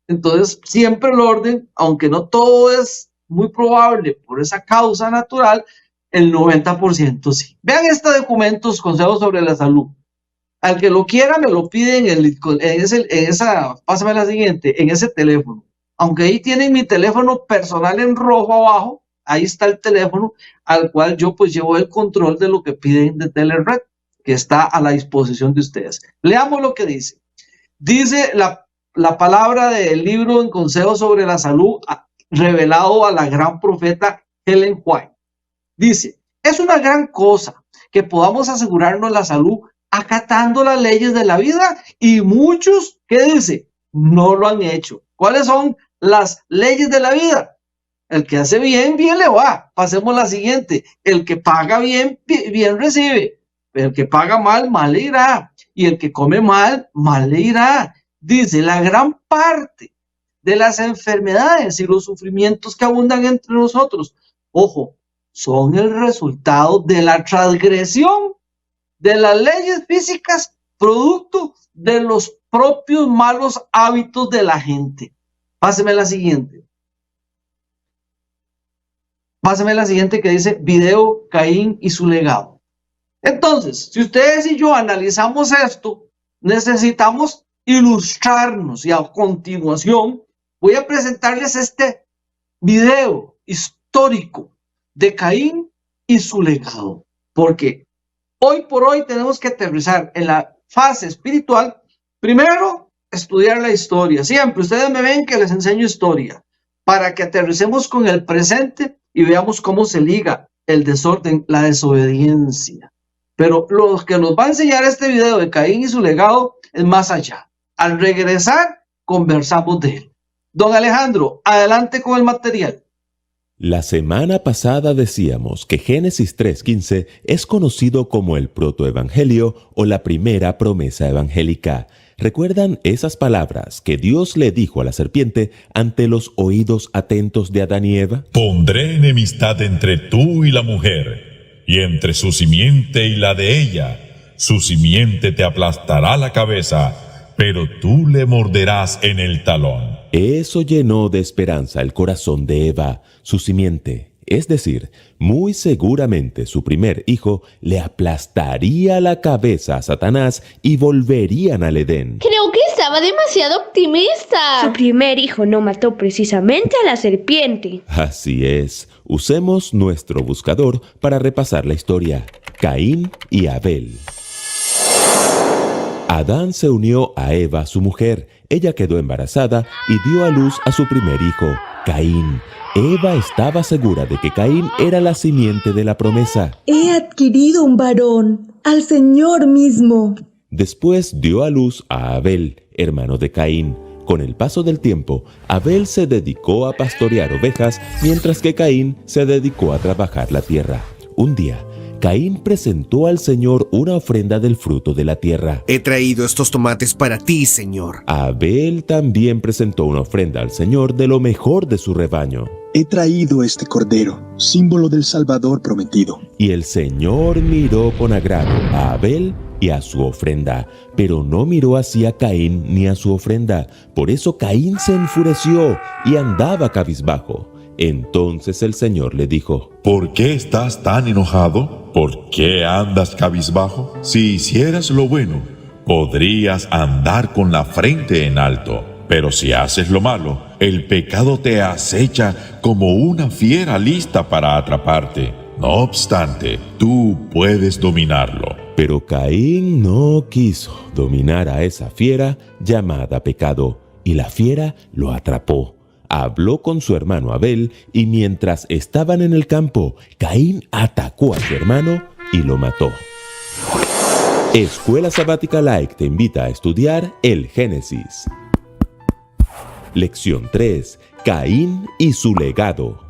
Speaker 7: Entonces siempre el orden, aunque no todo es muy probable por esa causa natural, el 90% sí. Vean este documento, Consejos sobre la Salud. Al que lo quiera me lo pide pásame la siguiente, en ese teléfono. Aunque ahí tienen mi teléfono personal en rojo abajo, ahí está el teléfono al cual yo pues llevo el control de lo que piden de Telered, que está a la disposición de ustedes. Leamos lo que dice. Dice la palabra del libro en Consejos sobre la Salud revelado a la gran profeta Ellen White. Dice, es una gran cosa que podamos asegurarnos la salud acatando las leyes de la vida, y muchos, ¿qué dice? No lo han hecho. ¿Cuáles son las leyes de la vida? El que hace bien, bien le va. Pasemos a la siguiente. El que paga bien, bien recibe. El que paga mal, mal le irá. Y el que come mal, mal le irá. Dice, la gran parte de las enfermedades y los sufrimientos que abundan entre nosotros, ojo, son el resultado de la transgresión de las leyes físicas, producto de los propios malos hábitos de la gente. Páseme la siguiente. Páseme la siguiente que dice video Caín y su legado. Entonces, si ustedes y yo analizamos esto, necesitamos ilustrarnos, y a continuación voy a presentarles este video histórico de Caín y su legado, porque hoy por hoy tenemos que aterrizar en la fase espiritual. Primero, estudiar la historia. Siempre ustedes me ven que les enseño historia para que aterricemos con el presente y veamos cómo se liga el desorden, la desobediencia. Pero lo que nos va a enseñar este video de Caín y su legado es más allá. Al regresar, conversamos de él. Don Alejandro, adelante con el material.
Speaker 8: La semana pasada decíamos que Génesis 3:15 es conocido como el protoevangelio o la primera promesa evangélica. ¿Recuerdan esas palabras que Dios le dijo a la serpiente ante los oídos atentos de Adán y Eva?
Speaker 9: Pondré enemistad entre tú y la mujer, y entre su simiente y la de ella. Su simiente te aplastará la cabeza, pero tú le morderás en el talón.
Speaker 8: Eso llenó de esperanza el corazón de Eva. Su simiente, Es decir, muy seguramente su primer hijo le aplastaría la cabeza a Satanás y volverían al Edén.
Speaker 10: Creo que estaba demasiado optimista.
Speaker 11: Su primer hijo no mató precisamente a la serpiente.
Speaker 8: Así es. Usemos nuestro buscador para repasar la historia. Caín y Abel. Adán se unió a Eva, su mujer. Ella quedó embarazada y dio a luz a su primer hijo, Caín. Eva estaba segura de que Caín era la simiente de la promesa.
Speaker 12: He adquirido un varón, al Señor mismo.
Speaker 8: Después dio a luz a Abel, hermano de Caín. Con el paso del tiempo, Abel se dedicó a pastorear ovejas, mientras que Caín se dedicó a trabajar la tierra. Un día, Caín presentó al Señor una ofrenda del fruto de la tierra.
Speaker 13: He traído estos tomates para ti, Señor.
Speaker 8: Abel también presentó una ofrenda al Señor de lo mejor de su rebaño.
Speaker 14: He traído este cordero, símbolo del Salvador prometido.
Speaker 8: Y el Señor miró con agrado a Abel y a su ofrenda, pero no miró así a Caín ni a su ofrenda. Por eso Caín se enfureció y andaba cabizbajo. Entonces el Señor le dijo:
Speaker 9: ¿Por qué estás tan enojado? ¿Por qué andas cabizbajo? Si hicieras lo bueno, podrías andar con la frente en alto. Pero si haces lo malo, el pecado te acecha como una fiera lista para atraparte. No obstante, tú puedes dominarlo.
Speaker 8: Pero Caín no quiso dominar a esa fiera llamada pecado, y la fiera lo atrapó. Habló con su hermano Abel, y mientras estaban en el campo, Caín atacó a su hermano y lo mató. Escuela Sabática Like te invita a estudiar el Génesis. Lección 3. Caín y su legado.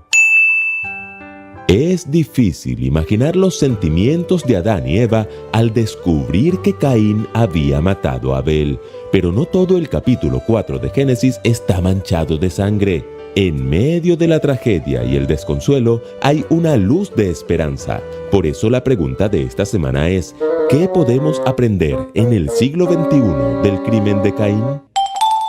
Speaker 8: Es difícil imaginar los sentimientos de Adán y Eva al descubrir que Caín había matado a Abel, pero no todo el capítulo 4 de Génesis está manchado de sangre. En medio de la tragedia y el desconsuelo hay una luz de esperanza. Por eso la pregunta de esta semana es: ¿qué podemos aprender en el siglo XXI del crimen de Caín?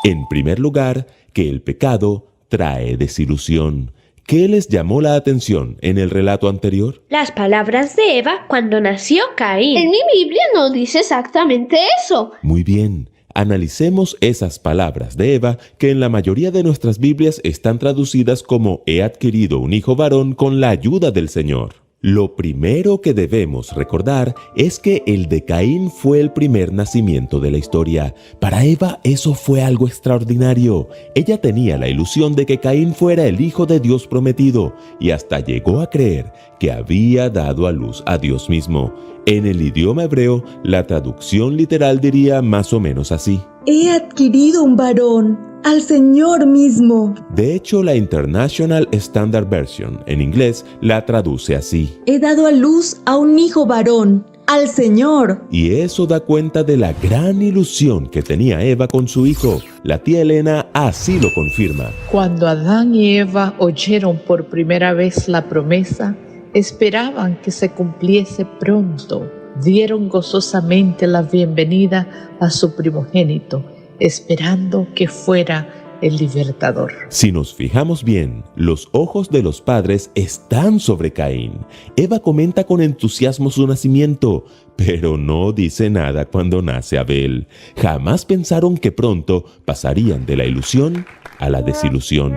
Speaker 8: En primer lugar, que el pecado trae desilusión. ¿Qué les llamó la atención en el relato anterior?
Speaker 11: Las palabras de Eva cuando nació Caín.
Speaker 10: En mi Biblia no dice exactamente eso.
Speaker 8: Muy bien, analicemos esas palabras de Eva que en la mayoría de nuestras Biblias están traducidas como «he adquirido un hijo varón con la ayuda del Señor». Lo primero que debemos recordar es que el de Caín fue el primer nacimiento de la historia. Para Eva eso fue algo extraordinario. Ella tenía la ilusión de que Caín fuera el hijo de Dios prometido y hasta llegó a creer que había dado a luz a Dios mismo. En el idioma hebreo, la traducción literal diría más o menos así:
Speaker 12: He adquirido un varón, al Señor mismo.
Speaker 8: De hecho, la International Standard Version en inglés la traduce así:
Speaker 12: He dado a luz a un hijo varón, al Señor.
Speaker 8: Y eso da cuenta de la gran ilusión que tenía Eva con su hijo. La tía Elena así lo confirma.
Speaker 15: Cuando Adán y Eva oyeron por primera vez la promesa, esperaban que se cumpliese pronto. Dieron gozosamente la bienvenida a su primogénito, esperando que fuera el libertador.
Speaker 8: Si nos fijamos bien, los ojos de los padres están sobre Caín. Eva comenta con entusiasmo su nacimiento, pero no dice nada cuando nace Abel. Jamás pensaron que pronto pasarían de la ilusión a la desilusión.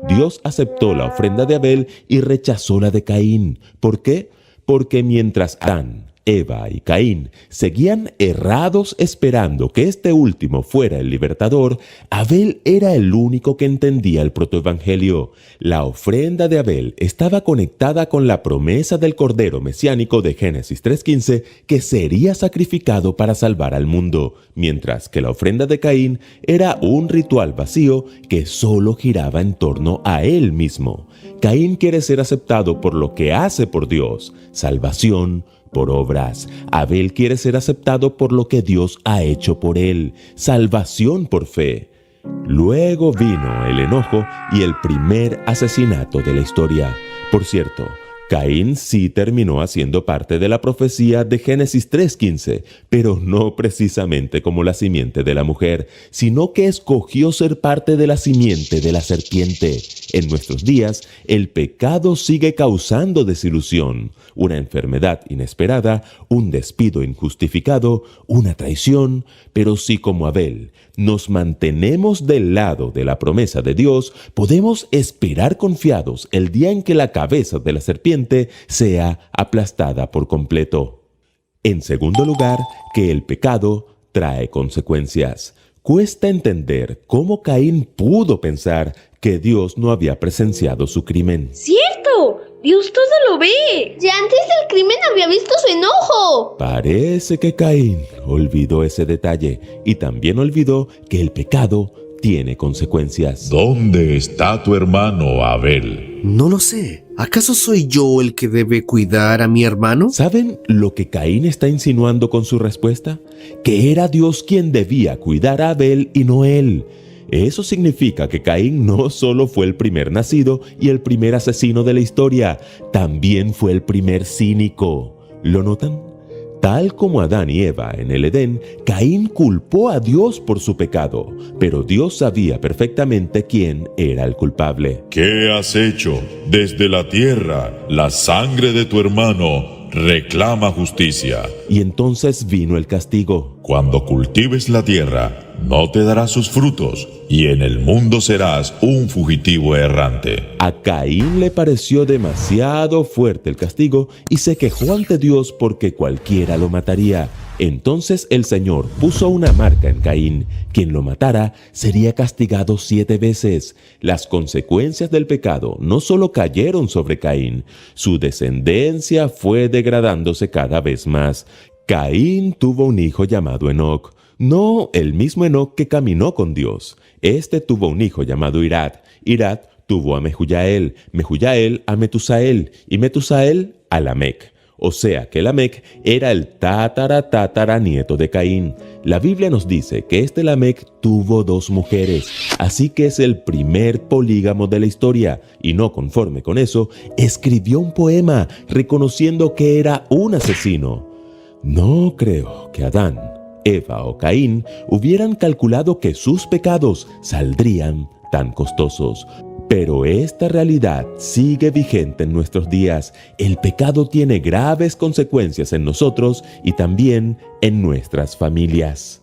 Speaker 8: Dios aceptó la ofrenda de Abel y rechazó la de Caín. ¿Por qué? Porque mientras Adán, Eva y Caín seguían errados esperando que este último fuera el libertador, Abel era el único que entendía el protoevangelio. La ofrenda de Abel estaba conectada con la promesa del Cordero Mesiánico de Génesis 3:15 que sería sacrificado para salvar al mundo, mientras que la ofrenda de Caín era un ritual vacío que solo giraba en torno a él mismo. Caín quiere ser aceptado por lo que hace por Dios, salvación por obras. Abel quiere ser aceptado por lo que Dios ha hecho por él, salvación por fe. Luego vino el enojo y el primer asesinato de la historia. Por cierto, Caín sí terminó haciendo parte de la profecía de Génesis 3:15, pero no precisamente como la simiente de la mujer, sino que escogió ser parte de la simiente de la serpiente. En nuestros días, el pecado sigue causando desilusión, una enfermedad inesperada, un despido injustificado, una traición. Pero si como Abel nos mantenemos del lado de la promesa de Dios, podemos esperar confiados el día en que la cabeza de la serpiente sea aplastada por completo. En segundo lugar, que el pecado trae consecuencias. Cuesta entender cómo Caín pudo pensar que Dios no había presenciado su crimen.
Speaker 11: ¡Cierto! Dios todo lo ve.
Speaker 10: Ya antes del crimen había visto su enojo.
Speaker 8: Parece que Caín olvidó ese detalle y también olvidó que el pecado tiene consecuencias.
Speaker 9: ¿Dónde está tu hermano Abel?
Speaker 13: No lo sé. ¿Acaso soy yo el que debe cuidar a mi hermano?
Speaker 8: ¿Saben lo que Caín está insinuando con su respuesta? Que era Dios quien debía cuidar a Abel y no él. Eso significa que Caín no solo fue el primer nacido y el primer asesino de la historia, también fue el primer cínico. ¿Lo notan? Tal como Adán y Eva en el Edén, Caín culpó a Dios por su pecado, pero Dios sabía perfectamente quién era el culpable.
Speaker 9: ¿Qué has hecho? Desde la tierra, la sangre de tu hermano reclama justicia.
Speaker 8: Y entonces vino el castigo.
Speaker 9: Cuando cultives la tierra, no te dará sus frutos, y en el mundo serás un fugitivo errante.
Speaker 8: A Caín le pareció demasiado fuerte el castigo y se quejó ante Dios porque cualquiera lo mataría. Entonces el Señor puso una marca en Caín. Quien lo matara sería castigado 7 veces. Las consecuencias del pecado no solo cayeron sobre Caín, su descendencia fue degradándose cada vez más. Caín tuvo un hijo llamado Enoc. No el mismo Enoc que caminó con Dios. Este tuvo un hijo llamado Irad. Irad tuvo a Mehujael, Mehujael a Metusael y Metusael a Lamec. O sea que Lamec era el tataranieto de Caín. La Biblia nos dice que este Lamec tuvo 2 mujeres, así que es el primer polígamo de la historia, y no conforme con eso, escribió un poema reconociendo que era un asesino. No creo que Adán, Eva o Caín hubieran calculado que sus pecados saldrían tan costosos. Pero esta realidad sigue vigente en nuestros días. El pecado tiene graves consecuencias en nosotros y también en nuestras familias.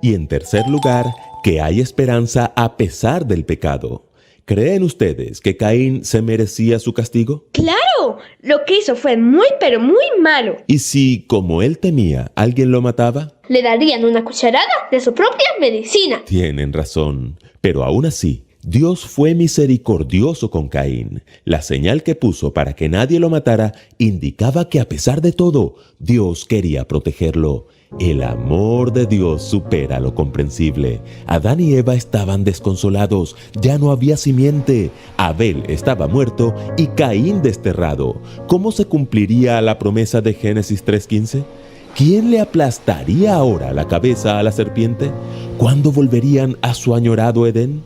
Speaker 8: Y en tercer lugar, que hay esperanza a pesar del pecado. ¿Creen ustedes que Caín se merecía su castigo?
Speaker 11: ¡Claro! Lo que hizo fue muy pero muy malo.
Speaker 8: ¿Y si, como él temía, alguien lo mataba?
Speaker 10: Le darían una cucharada de su propia medicina.
Speaker 8: Tienen razón, pero aún así, Dios fue misericordioso con Caín. La señal que puso para que nadie lo matara indicaba que a pesar de todo, Dios quería protegerlo. El amor de Dios supera lo comprensible. Adán y Eva estaban desconsolados, ya no había simiente. Abel estaba muerto y Caín desterrado. ¿Cómo se cumpliría la promesa de Génesis 3:15? ¿Quién le aplastaría ahora la cabeza a la serpiente? ¿Cuándo volverían a su añorado Edén?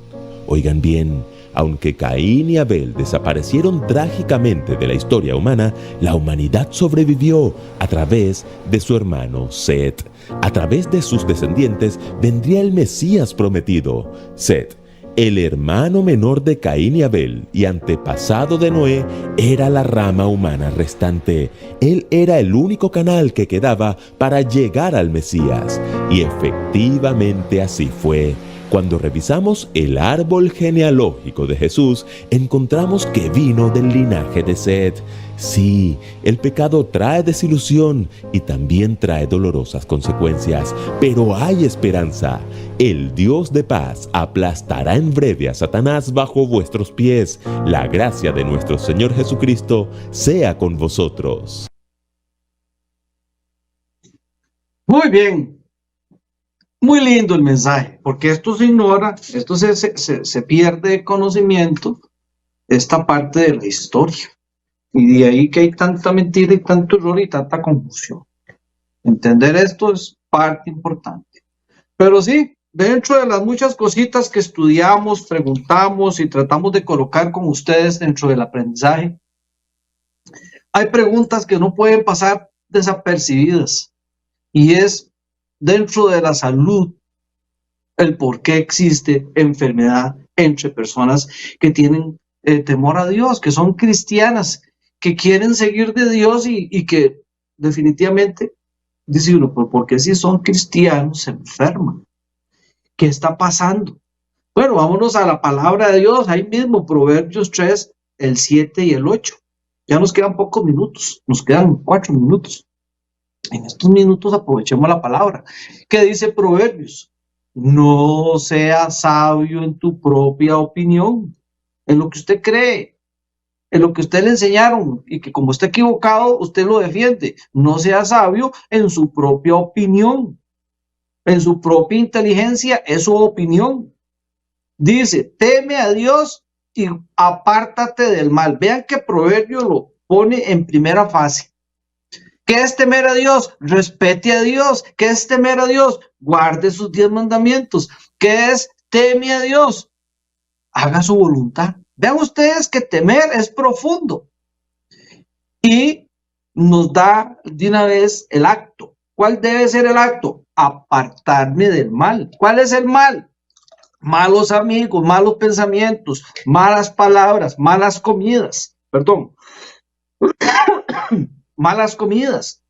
Speaker 8: Oigan bien, aunque Caín y Abel desaparecieron trágicamente de la historia humana, la humanidad sobrevivió a través de su hermano Set. A través de sus descendientes vendría el Mesías prometido. Set, el hermano menor de Caín y Abel y antepasado de Noé, era la rama humana restante. Él era el único canal que quedaba para llegar al Mesías. Y efectivamente así fue. Cuando revisamos el árbol genealógico de Jesús, encontramos que vino del linaje de Set. Sí, el pecado trae desilusión y también trae dolorosas consecuencias, pero hay esperanza. El Dios de paz aplastará en breve a Satanás bajo vuestros pies. La gracia de nuestro Señor Jesucristo sea con vosotros.
Speaker 7: Muy bien. Muy lindo el mensaje, porque esto se ignora, esto se pierde de conocimiento, esta parte de la historia. Y de ahí que hay tanta mentira y tanto error y tanta confusión. Entender esto es parte importante. Pero sí, dentro de las muchas cositas que estudiamos, preguntamos y tratamos de colocar con ustedes dentro del aprendizaje, hay preguntas que no pueden pasar desapercibidas. Y es dentro de la salud, el por qué existe enfermedad entre personas que tienen temor a Dios, que son cristianas, que quieren seguir de Dios y que definitivamente, dice uno, porque si son cristianos se enferman. ¿Qué está pasando? Bueno, vámonos a la palabra de Dios, ahí mismo, Proverbios 3, el 7 y el 8. Ya nos quedan pocos minutos, nos quedan 4 minutos. En estos minutos aprovechemos la palabra. ¿Qué dice Proverbios? No seas sabio en tu propia opinión, en lo que usted cree, en lo que usted le enseñaron y que como está equivocado, usted lo defiende. No sea sabio en su propia opinión, en su propia inteligencia, es su opinión. Dice, teme a Dios y apártate del mal. Vean que Proverbio lo pone en primera fase. ¿Qué es temer a Dios? Respete a Dios. ¿Qué es temer a Dios? Guarde sus 10 mandamientos. ¿Qué es teme a Dios? Haga su voluntad. Vean ustedes que temer es profundo. Y nos da de una vez el acto. ¿Cuál debe ser el acto? Apartarme del mal. ¿Cuál es el mal? Malos amigos, malos pensamientos, malas palabras, malas comidas. Perdón. Malas comidas.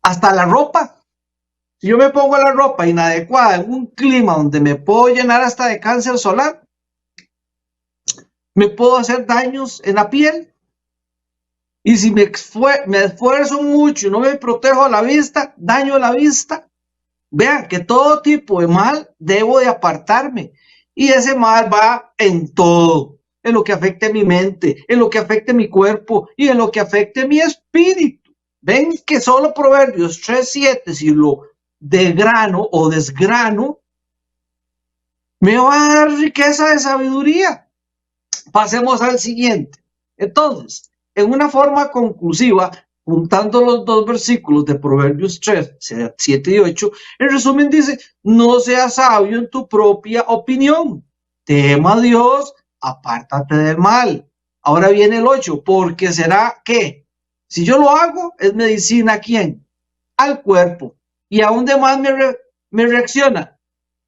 Speaker 7: Hasta la ropa. Si yo me pongo la ropa inadecuada en un clima donde me puedo llenar hasta de cáncer solar, me puedo hacer daños en la piel. Y si me esfuerzo mucho y no me protejo la vista, daño la vista. Vean que todo tipo de mal debo de apartarme. Y ese mal va en todo. En lo que afecte mi mente, en lo que afecte mi cuerpo y en lo que afecte mi espíritu. Ven que solo Proverbios 3:7, si lo degrano o desgrano, me va a dar riqueza de sabiduría. Pasemos al siguiente. Entonces, en una forma conclusiva, juntando los 2 versículos de Proverbios 3, 7 y 8, en resumen dice, no seas sabio en tu propia opinión. Tema a Dios, apártate del mal. Ahora viene el 8, porque será que si yo lo hago, es medicina ¿a quién? Al cuerpo. Y aún de más me reacciona.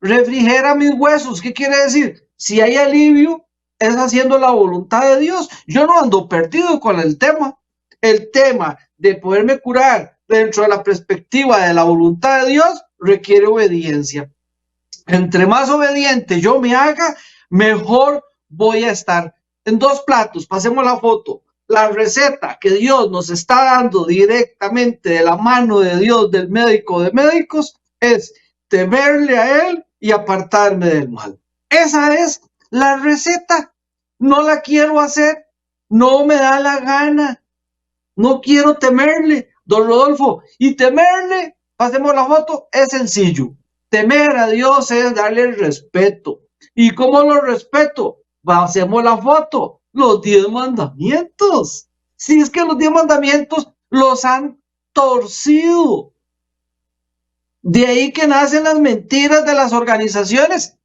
Speaker 7: Refrigera mis huesos. ¿Qué quiere decir? Si hay alivio, es haciendo la voluntad de Dios. Yo no ando perdido con el tema. El tema de poderme curar dentro de la perspectiva de la voluntad de Dios requiere obediencia. Entre más obediente yo me haga, mejor voy a estar. En 2 platos, pasemos la foto. La receta que Dios nos está dando directamente de la mano de Dios, del médico de médicos, es temerle a Él y apartarme del mal. Esa es la receta. No la quiero hacer, no me da la gana. No quiero temerle, don Rodolfo. Y temerle, pasemos la foto, es sencillo. Temer a Dios es darle el respeto. ¿Y cómo lo respeto? Pasemos la foto. Los 10 mandamientos. Si es que los 10 mandamientos los han torcido. De ahí que nacen las mentiras de las organizaciones.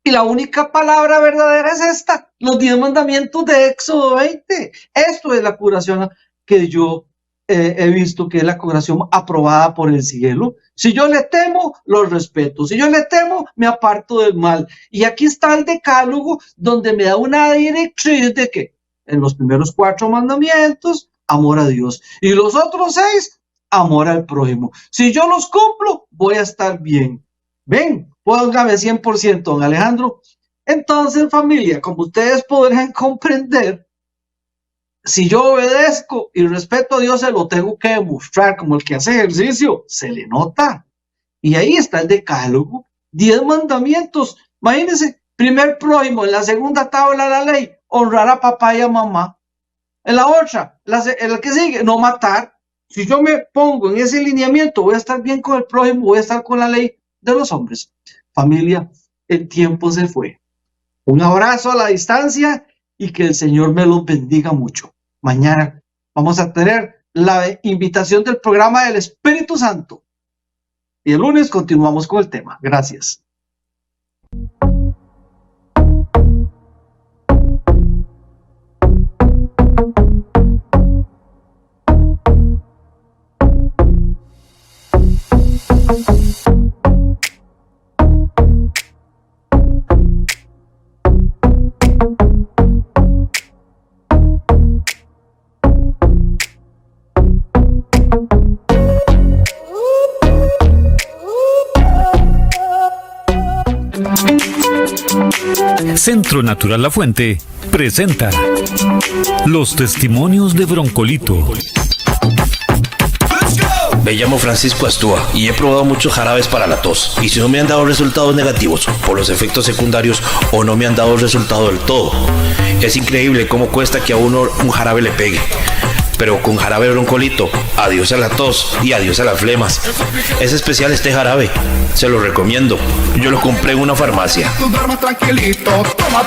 Speaker 7: Y la única palabra verdadera es esta. Los 10 mandamientos de Éxodo 20. Esto es la curación que yo he visto, que es la curación aprobada por el cielo. Si yo le temo, lo respeto. Si yo le temo, me aparto del mal. Y aquí está el decálogo donde me da una directriz de que en los primeros 4 mandamientos, amor a Dios. Y los otros 6, amor al prójimo. Si yo los cumplo, voy a estar bien. Ven, póngame 100%, don Alejandro. Entonces, familia, como ustedes podrán comprender, si yo obedezco y respeto a Dios, se lo tengo que demostrar, como el que hace ejercicio, se le nota. Y ahí está el decálogo, 10 mandamientos. Imagínense, primer prójimo, en la segunda tabla de la ley, honrar a papá y a mamá. En la otra, en la que sigue, no matar. Si yo me pongo en ese lineamiento, voy a estar bien con el prójimo, voy a estar con la ley de los hombres. Familia, el tiempo se fue. Un abrazo a la distancia y que el Señor me los bendiga mucho. Mañana vamos a tener la invitación del programa del Espíritu Santo. Y el lunes continuamos con el tema. Gracias.
Speaker 5: Centro Natural La Fuente presenta los testimonios de Broncolito.
Speaker 16: Me llamo Francisco Astúa y he probado muchos jarabes para la tos. Y si no me han dado resultados negativos por los efectos secundarios o no me han dado resultado del todo, es increíble cómo cuesta que a uno un jarabe le pegue. Pero con jarabe Broncolito, adiós a la tos y adiós a las flemas. Es especial este jarabe, se lo recomiendo. Yo lo compré en una farmacia.
Speaker 3: Tú duermas tranquilito, toma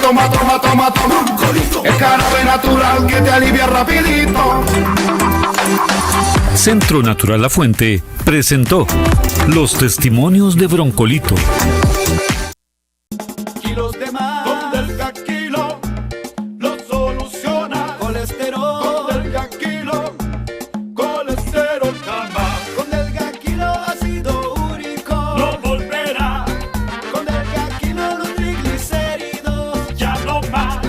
Speaker 3: Broncolito. El jarabe natural que te alivia rapidito.
Speaker 5: Centro Natural La Fuente presentó los testimonios de Broncolito.
Speaker 3: Kilos de más. Con Delgakilo lo soluciona. Colesterol. Con Delgakilo, colesterol jamás. Con Delgakilo ácido úrico no volverá. Con Delgakilo los triglicéridos ya no más.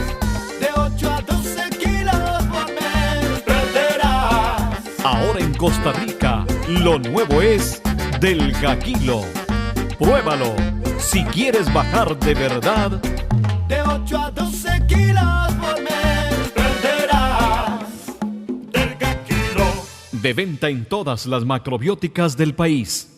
Speaker 3: De 8 a 12 kilos por mes perderás.
Speaker 4: Ahora en Costa Rica, lo nuevo es Delgakilo. Pruébalo si quieres bajar de verdad.
Speaker 3: De 8 a 12 kilos por mes perderás. Delgakilo.
Speaker 4: De venta en todas las macrobióticas del país.